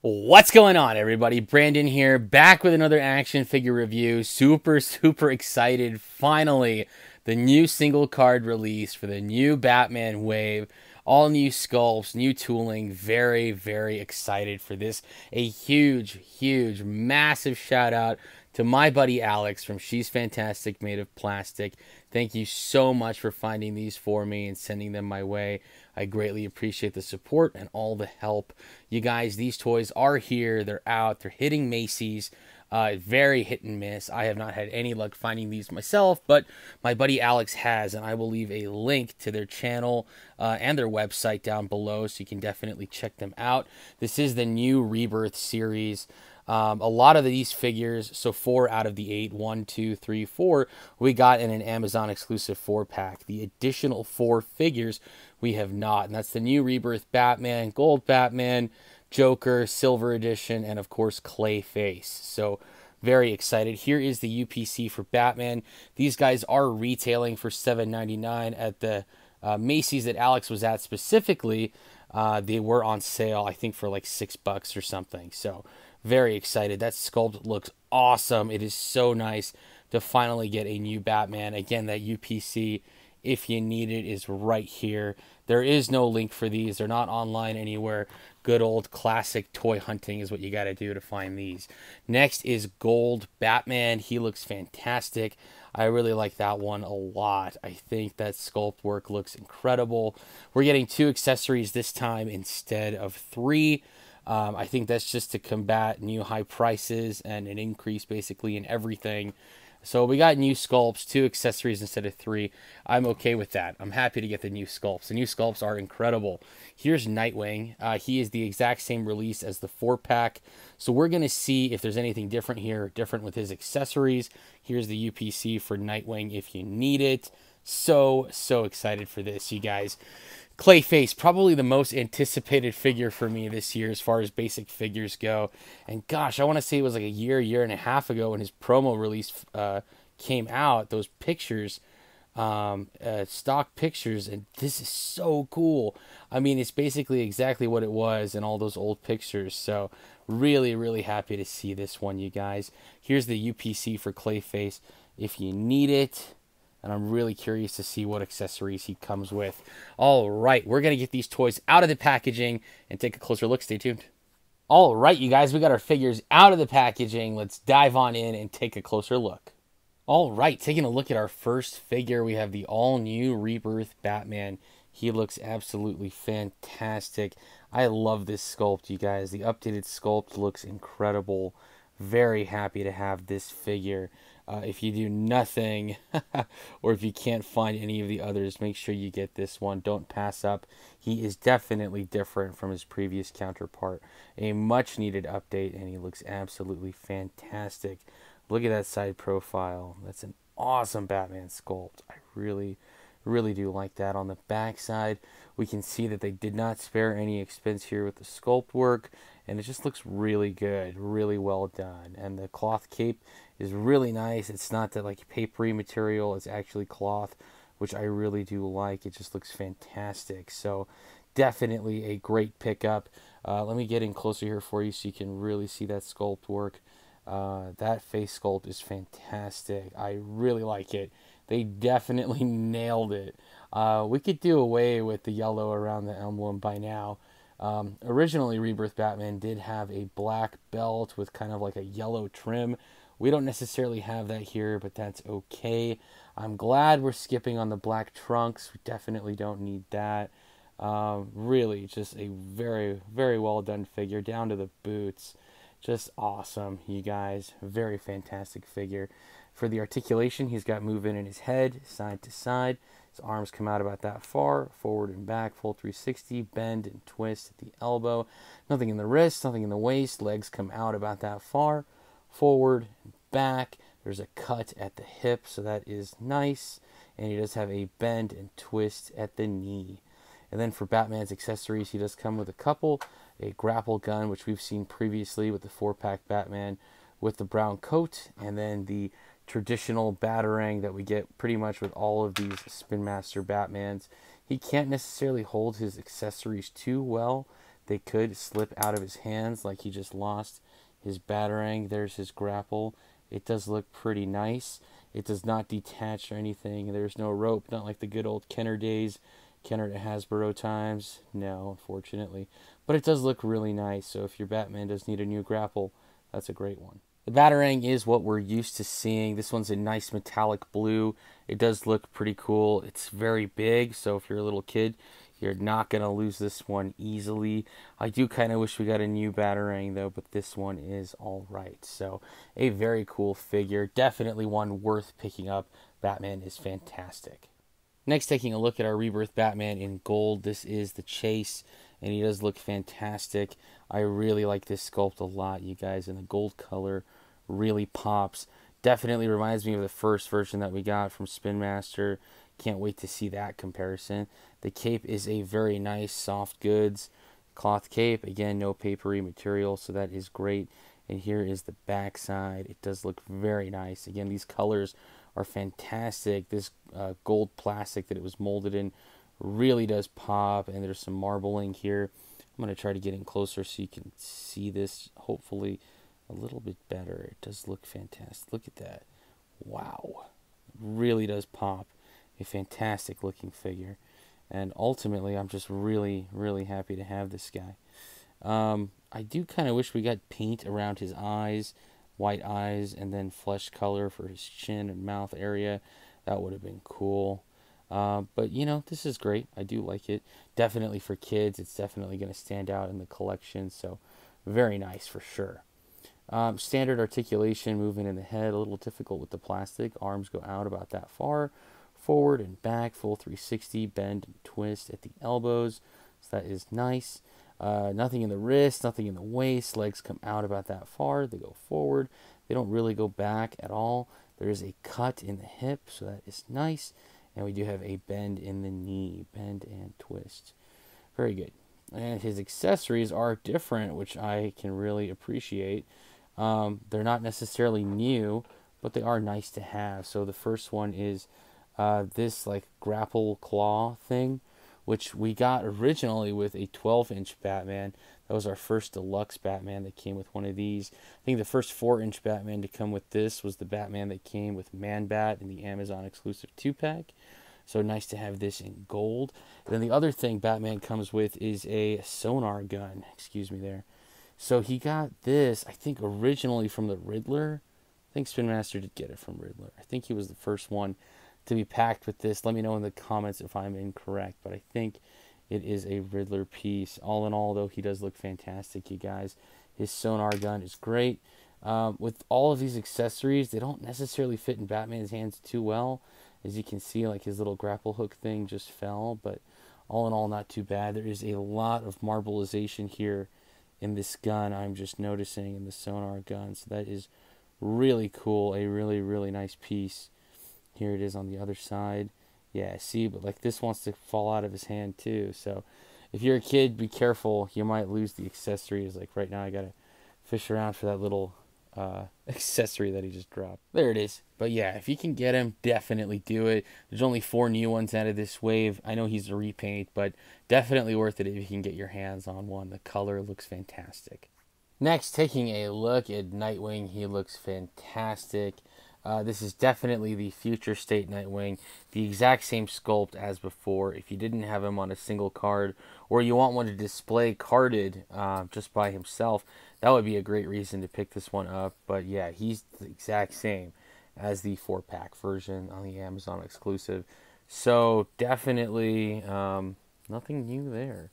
What's going on, everybody? Brandon here, back with another action figure review. Super excited. Finally, the new single card release for the new Batman wave. All new sculpts, new tooling. Very excited for this. A huge, massive shout out to my buddy Alex from She's Fantastic Made of Plastic. Thank you so much for finding these for me and sending them my way. I greatly appreciate the support and all the help. You guys, these toys are here. They're out. They're hitting Macy's. Very hit and miss. I have not had any luck finding these myself, but my buddy Alex has, and I will leave a link to their channel and their website down below, so you can definitely check them out. This is the new Rebirth series. A lot of these figures, so 4 out of the 8, 1, 2, 3, 4, we got in an Amazon exclusive 4-pack. The additional 4 figures we have not, and that's the new Rebirth Batman, Gold Batman, Joker, Silver Edition, and of course Clayface. So very excited. Here is the UPC for Batman. These guys are retailing for $7.99 at the Macy's that Alex was at specifically. They were on sale, I think, for like $6 or something. So very excited. That sculpt looks awesome. It is so nice to finally get a new Batman. Again, that UPC, if you need it, is right here. There is no link for these. They're not online anywhere. Good old classic toy hunting is what you got to do to find these. Next is Gold Batman. He looks fantastic. I really like that one a lot. I think that sculpt work looks incredible. We're getting 2 accessories this time instead of 3. I think that's just to combat new high prices and an increase basically in everything. So we got new sculpts, 2 accessories instead of 3. I'm okay with that. I'm happy to get the new sculpts. The new sculpts are incredible. Here's Nightwing. He is the exact same release as the 4-pack. So we're going to see if there's anything different here, different with his accessories. Here's the UPC for Nightwing if you need it. So excited for this, you guys. Clayface, probably the most anticipated figure for me this year as far as basic figures go. And gosh, I want to say it was like a year and a half ago when his promo release came out. Those pictures, stock pictures, and this is so cool. I mean, it's basically exactly what it was in all those old pictures. So really happy to see this one, you guys. Here's the UPC for Clayface if you need it. And I'm really curious to see what accessories he comes with. All right, we're going to get these toys out of the packaging and take a closer look. Stay tuned. All right, you guys, we got our figures out of the packaging. Let's dive on in and take a closer look. All right, taking a look at our first figure, we have the all-new Rebirth Batman. He looks absolutely fantastic. I love this sculpt, you guys. The updated sculpt looks incredible. Very happy to have this figure. If you do nothing, or if you can't find any of the others, make sure you get this one. Don't pass up. He is definitely different from his previous counterpart. A much needed update, and he looks absolutely fantastic. Look at that side profile. That's an awesome Batman sculpt. I really do like that. On the back side, we can see that they did not spare any expense here with the sculpt work, and it just looks really good, really well done. And the cloth cape is really nice. It's not that like papery material, it's actually cloth, which I really do like. It just looks fantastic. So definitely a great pickup. Let me get in closer here for you so you can really see that sculpt work. That face sculpt is fantastic. I really like it. They definitely nailed it. We could do away with the yellow around the emblem by now. Originally, Rebirth Batman did have a black belt with kind of like a yellow trim. We don't necessarily have that here, but that's okay. I'm glad we're skipping on the black trunks. We definitely don't need that. Really, just a very well done figure, down to the boots. Just awesome, you guys. Very fantastic figure. For the articulation, he's got movement in his head, side to side. His arms come out about that far, forward and back, full 360, bend and twist at the elbow. Nothing in the wrist, nothing in the waist. Legs come out about that far, forward and back. There's a cut at the hip, so that is nice. And he does have a bend and twist at the knee. And then for Batman's accessories, he does come with a couple. A grapple gun, which we've seen previously with the 4-pack Batman with the brown coat. And then the traditional Batarang that we get pretty much with all of these Spin Master Batmans. He can't necessarily hold his accessories too well. they could slip out of his hands, like he just lost his Batarang. There's his grapple. It does look pretty nice. It does not detach or anything. There's no rope, not like the good old Kenner days, Kenner to Hasbro times. No, unfortunately. But it does look really nice, so if your Batman does need a new grapple, that's a great one. The Batarang is what we're used to seeing. This one's a nice metallic blue. It does look pretty cool. It's very big, so if you're a little kid, you're not going to lose this one easily. I do kind of wish we got a new Batarang, though, but this one is all right. So, a very cool figure. Definitely one worth picking up. Batman is fantastic. Next, taking a look at our Rebirth Batman in gold. This is the Chase, and he does look fantastic. I really like this sculpt a lot, you guys, and the gold color really pops. Definitely reminds me of the first version that we got from Spin Master. Can't wait to see that comparison. The cape is a very nice soft goods cloth cape. Again, no papery material, so that is great. And here is the back side. It does look very nice. Again, these colors are fantastic. This gold plastic that it was molded in really does pop, and there's some marbling here. I'm going to try to get in closer so you can see this hopefully a little bit better. It does look fantastic. Look at that. Wow. It really does pop. A fantastic looking figure. And ultimately, I'm just really, really happy to have this guy. I do kind of wish we got paint around his eyes, white eyes, and then flesh color for his chin and mouth area. That would have been cool. But, you know, this is great. I do like it. Definitely for kids. It's definitely going to stand out in the collection. So, very nice for sure. Standard articulation, movement in the head. A little difficult with the plastic. Arms go out about that far. Forward and back. Full 360. Bend and twist at the elbows. So, that is nice. Nothing in the wrist. Nothing in the waist. Legs come out about that far. They go forward. They don't really go back at all. There is a cut in the hip. So, that is nice. And we do have a bend in the knee. Bend and twist. Very good. And his accessories are different, which I can really appreciate. They're not necessarily new, but they are nice to have. So the first one is this like grapple claw thing, which we got originally with a 12-inch Batman. That was our first deluxe Batman that came with one of these. I think the first 4-inch Batman to come with this was the Batman that came with Man-Bat in the Amazon exclusive 2-pack. So nice to have this in gold. And then the other thing Batman comes with is a sonar gun. Excuse me there. So he got this, I think, originally from the Riddler. I think Spin Master did get it from Riddler. I think he was the first one to be packed with this. Let me know in the comments if I'm incorrect, but I think it is a Riddler piece. All in all, though, he does look fantastic, you guys. His sonar gun is great. With all of these accessories, they don't necessarily fit in Batman's hands too well. As you can see, like his little grapple hook thing just fell, but all in all, not too bad. There is a lot of marbleization here in this gun, I'm just noticing, in the sonar gun. So that is really cool. A really, really nice piece. Here it is on the other side. Yeah, see, but like this wants to fall out of his hand too. So if you're a kid, be careful. You might lose the accessories. Like right now, I got to fish around for that little accessory that he just dropped. There it is. But yeah, if you can get him, definitely do it. There's only 4 new ones out of this wave. I know he's a repaint, but definitely worth it if you can get your hands on one. The color looks fantastic. Next, taking a look at Nightwing. He looks fantastic. This is definitely the future state Nightwing. The exact same sculpt as before. If you didn't have him on a single card, or you want one to display carded just by himself, that would be a great reason to pick this one up. But yeah, he's the exact same as the 4-pack version on the Amazon exclusive. So definitely nothing new there.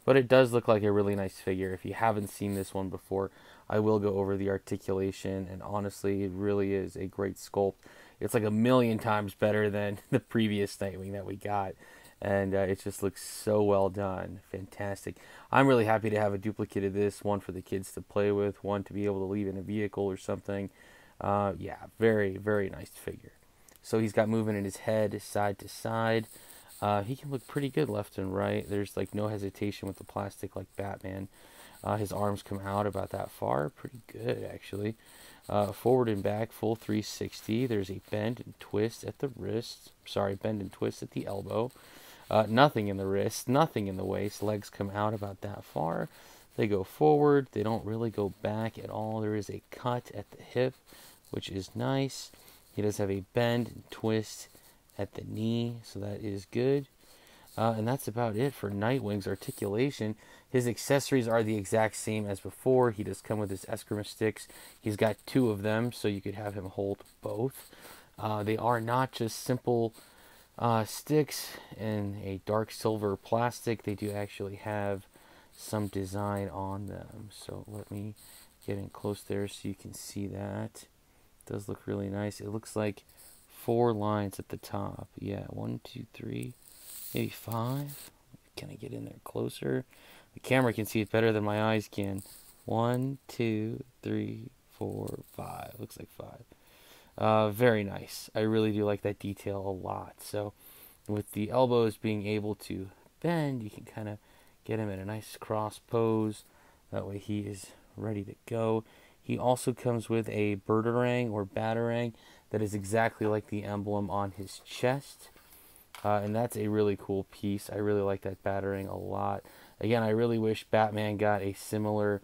But it does look like a really nice figure. If you haven't seen this one before, I will go over the articulation. And honestly, it really is a great sculpt. It's like a million times better than the previous Nightwing that we got. And it just looks so well done. Fantastic. I'm really happy to have a duplicate of this. One for the kids to play with. One to be able to leave in a vehicle or something. Yeah, very, very nice figure. So he's got movement in his head side to side. He can look pretty good left and right. There's like no hesitation with the plastic like Batman. His arms come out about that far. Pretty good, actually. Forward and back, full 360. There's a bend and twist at the wrist. Sorry, bend and twist at the elbow. Nothing in the wrist, nothing in the waist. Legs come out about that far. They go forward. They don't really go back at all. There is a cut at the hip, which is nice. He does have a bend and twist at the knee, so that is good. And that's about it for Nightwing's articulation. His accessories are the exact same as before. He does come with his Eskrima sticks. He's got 2 of them, so you could have him hold both. They are not just simple sticks in a dark silver plastic. They do actually have some design on them. So let me get in close there so you can see that. It does look really nice. It looks like 4 lines at the top. Yeah, 1, 2, 3, maybe 5. Can I get in there closer? The camera can see it better than my eyes can. 1, 2, 3, 4, 5. Looks like 5. Very nice. I really do like that detail a lot. So with the elbows being able to bend, you can kind of get him in a nice cross pose. That way he is ready to go. He also comes with a birdarang or batarang that is exactly like the emblem on his chest. And that's a really cool piece. I really like that batarang a lot. Again, I really wish Batman got a similar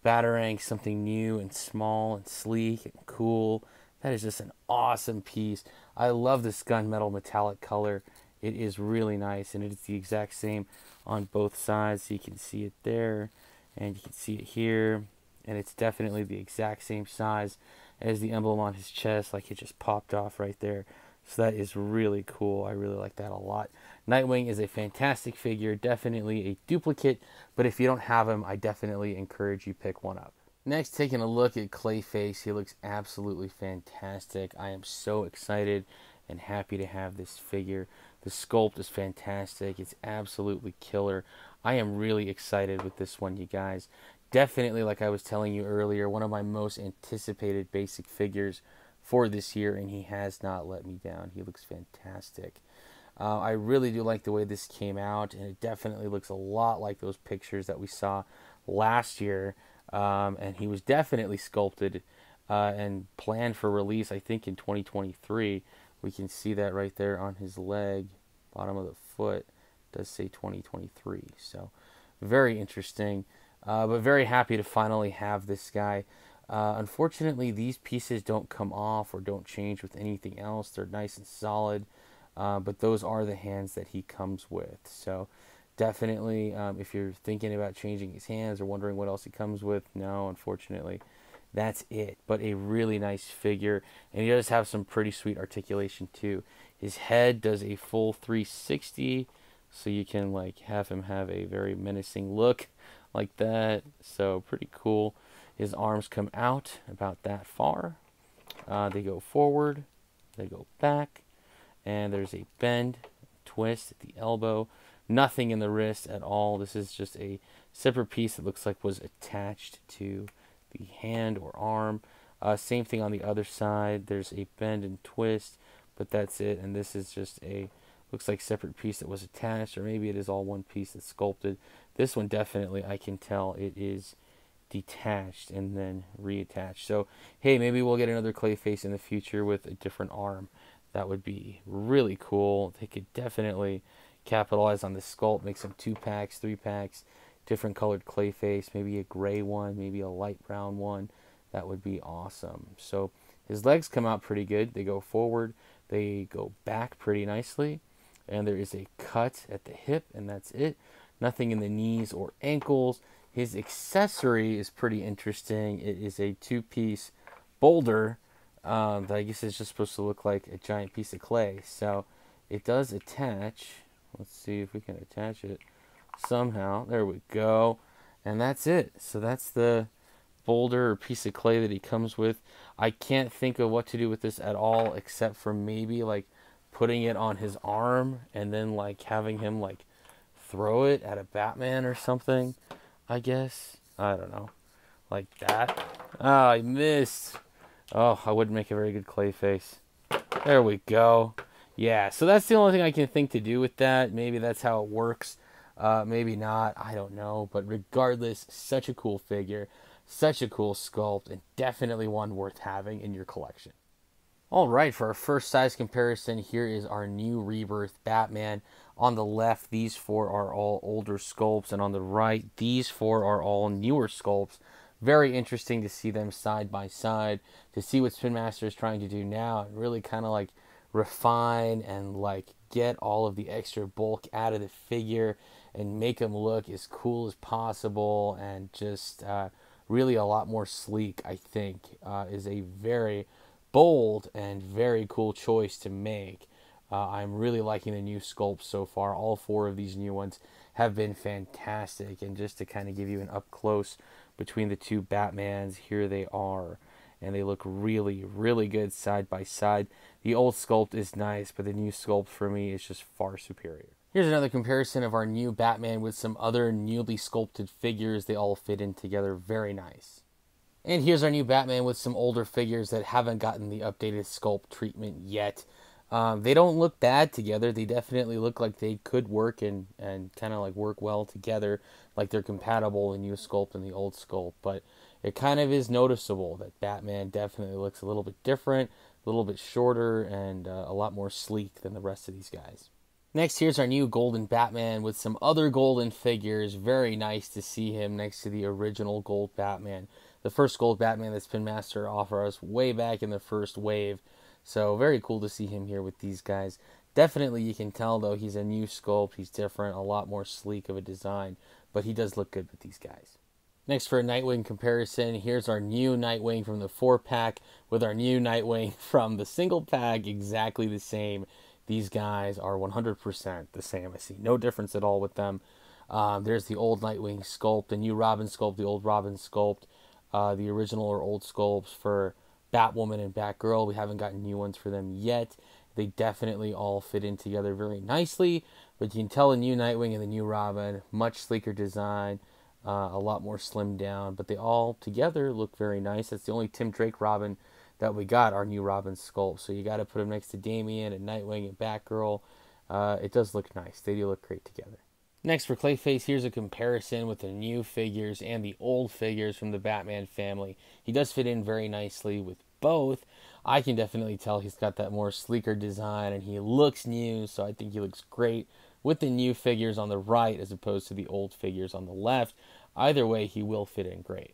batarang, something new and small and sleek and cool. That is just an awesome piece. I love this gunmetal metallic color. It is really nice, and it is the exact same on both sides. So you can see it there, and you can see it here, and it's definitely the exact same size as the emblem on his chest, like it just popped off right there. So that is really cool. I really like that a lot. Nightwing is a fantastic figure, definitely a duplicate, but if you don't have him, I definitely encourage you pick one up. Next, taking a look at Clayface. He looks absolutely fantastic. I am so excited and happy to have this figure. The sculpt is fantastic. It's absolutely killer. I am really excited with this one, you guys. Definitely, like I was telling you earlier, one of my most anticipated basic figures for this year, and he has not let me down. He looks fantastic. I really do like the way this came out, and it definitely looks a lot like those pictures that we saw last year. And he was definitely sculpted and planned for release, I think, in 2023. We can see that right there on his leg, bottom of the foot. It does say 2023. So very interesting, but very happy to finally have this guy. Unfortunately, these pieces don't come off or don't change with anything else. They're nice and solid, but those are the hands that he comes with. So definitely, if you're thinking about changing his hands or wondering what else he comes with, no, unfortunately, that's it. But a really nice figure, and he does have some pretty sweet articulation too. His head does a full 360, so you can like have him have a very menacing look like that. So pretty cool. His arms come out about that far. They go forward, they go back, and there's a bend, twist at the elbow. Nothing in the wrist at all. This is just a separate piece that looks like was attached to the hand or arm. Same thing on the other side. There's a bend and twist, but that's it. And this is just a, looks like separate piece that was attached, or maybe it is all one piece that's sculpted. This one definitely, I can tell it is detached and then reattached. So hey, maybe we'll get another Clayface in the future with a different arm. That would be really cool. They could definitely capitalize on this sculpt, make some 2-packs, 3-packs, different colored Clayface, maybe a gray one, maybe a light brown one. That would be awesome. So his legs come out pretty good. They go forward, they go back pretty nicely, and there is a cut at the hip, and that's it. Nothing in the knees or ankles. His accessory is pretty interesting. It is a 2-piece boulder that I guess is just supposed to look like a giant piece of clay. So it does attach. Let's see if we can attach it somehow. There we go. And that's it. So that's the boulder or piece of clay that he comes with. I can't think of what to do with this at all, except for maybe like putting it on his arm and then like having him like throw it at a Batman or something, I guess. I don't know. Like that. Ah, I missed. Oh, I wouldn't make a very good Clayface. There we go. Yeah, so that's the only thing I can think to do with that. Maybe that's how it works. Maybe not. I don't know. But regardless, such a cool figure. Such a cool sculpt. And definitely one worth having in your collection. All right, for our first size comparison, here is our new Rebirth Batman. On the left, these four are all older sculpts, and on the right, these four are all newer sculpts. Very interesting to see them side by side, to see what Spin Master is trying to do now, and really kind of like refine and like get all of the extra bulk out of the figure and make them look as cool as possible, and just really a lot more sleek, I think, is a very bold and very cool choice to make. I'm really liking the new sculpts so far. All four of these new ones have been fantastic. And just to kind of give you an up close between the two Batmans, here they are. And they look really, really good side by side. The old sculpt is nice, but the new sculpt for me is just far superior. Here's another comparison of our new Batman with some other newly sculpted figures. They all fit in together very nice. And here's our new Batman with some older figures that haven't gotten the updated sculpt treatment yet. They don't look bad together. They definitely look like they could work and kind of like work well together, like they're compatible, the new sculpt and the old sculpt. But it kind of is noticeable that Batman definitely looks a little bit different, a little bit shorter, and a lot more sleek than the rest of these guys. Next, here's our new Golden Batman with some other golden figures. Very nice to see him next to the original Gold Batman. The first Gold Batman that Spin Master offered us way back in the first wave. So very cool to see him here with these guys. Definitely you can tell though he's a new sculpt. He's different, a lot more sleek of a design. But he does look good with these guys. Next, for a Nightwing comparison, here's our new Nightwing from the 4-pack with our new Nightwing from the single pack, exactly the same. These guys are 100% the same. I see no difference at all with them. There's the old Nightwing sculpt, the new Robin sculpt, the old Robin sculpt, the original or old sculpts for Batwoman and Batgirl. We haven't gotten new ones for them yet. They definitely all fit in together very nicely, but you can tell the new Nightwing and the new Robin, much sleeker design, a lot more slimmed down, but they all together look very nice. That's the only Tim Drake Robin that we got, our new Robin sculpt. So you got to put him next to Damian and Nightwing and Batgirl. It does look nice. They do look great together. Next, for Clayface, here's a comparison with the new figures and the old figures from the Batman family. He does fit in very nicely with both. I can definitely tell he's got that more sleeker design and he looks new, so I think he looks great with the new figures on the right as opposed to the old figures on the left. Either way, he will fit in great.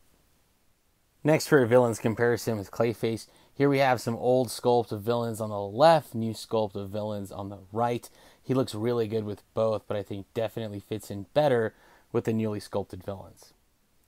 Next, for a villains comparison with Clayface, here we have some old sculpt of villains on the left, new sculpt of villains on the right. He looks really good with both, but I think definitely fits in better with the newly sculpted villains.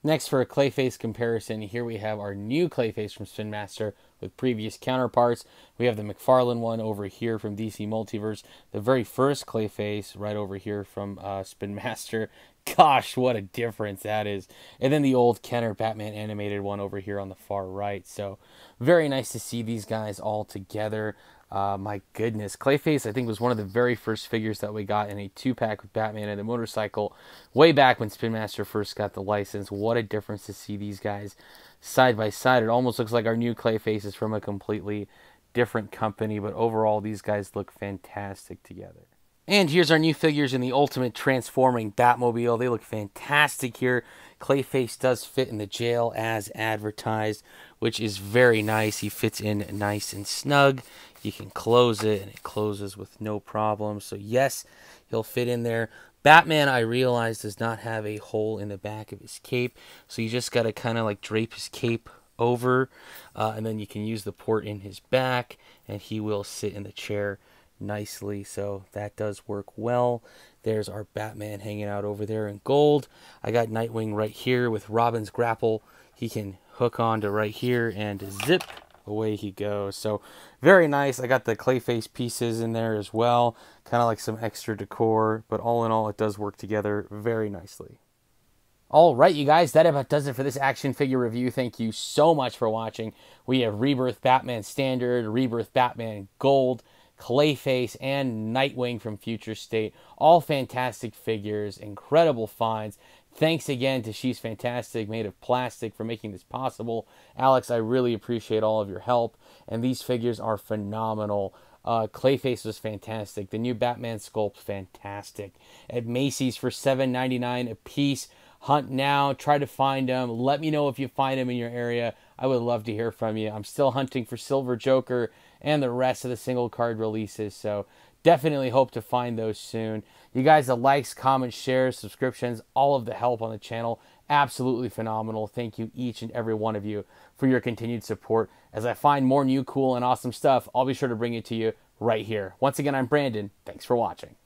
Next, for a Clayface comparison, here we have our new Clayface from Spin Master with previous counterparts. We have the McFarlane one over here from DC Multiverse, the very first Clayface right over here from Spin Master. Gosh, what a difference that is. And then the old Kenner Batman animated one over here on the far right. So very nice to see these guys all together. My goodness, Clayface I think was one of the very first figures that we got in a 2-pack with Batman and the motorcycle way back when Spin Master first got the license. What a difference to see these guys side by side. It almost looks like our new Clayface is from a completely different company, but overall these guys look fantastic together. And here's our new figures in the Ultimate Transforming Batmobile. They look fantastic here. Clayface does fit in the jail as advertised, which is very nice. He fits in nice and snug. You can close it, and it closes with no problem. So yes, he'll fit in there. Batman, I realize, does not have a hole in the back of his cape, so you just got to kind of like drape his cape over, and then you can use the port in his back, and he will sit in the chair nicely, so that does work well. There's our Batman hanging out over there in gold. I got Nightwing right here with Robin's grapple. He can hook on to right here and zip, away he goes. So very nice. I got the Clayface pieces in there as well, kind of like some extra decor, but all in all it does work together very nicely. Alright, you guys, that about does it for this action figure review. Thank you so much for watching. We have Rebirth Batman Standard, Rebirth Batman Gold, Clayface, and Nightwing from Future State. All fantastic figures, incredible finds. Thanks again to She's Fantastic, made of plastic, for making this possible. Alex, I really appreciate all of your help, and these figures are phenomenal. Clayface was fantastic. The new Batman sculpt, fantastic. At Macy's for $7.99 a piece. Hunt now. Try to find them. Let me know if you find them in your area. I would love to hear from you. I'm still hunting for Silver Joker and the rest of the single card releases, so definitely hope to find those soon. You guys, the likes, comments, shares, subscriptions, all of the help on the channel, absolutely phenomenal. Thank you, each and every one of you, for your continued support. As I find more new, cool, and awesome stuff, I'll be sure to bring it to you right here. Once again, I'm Brandon. Thanks for watching.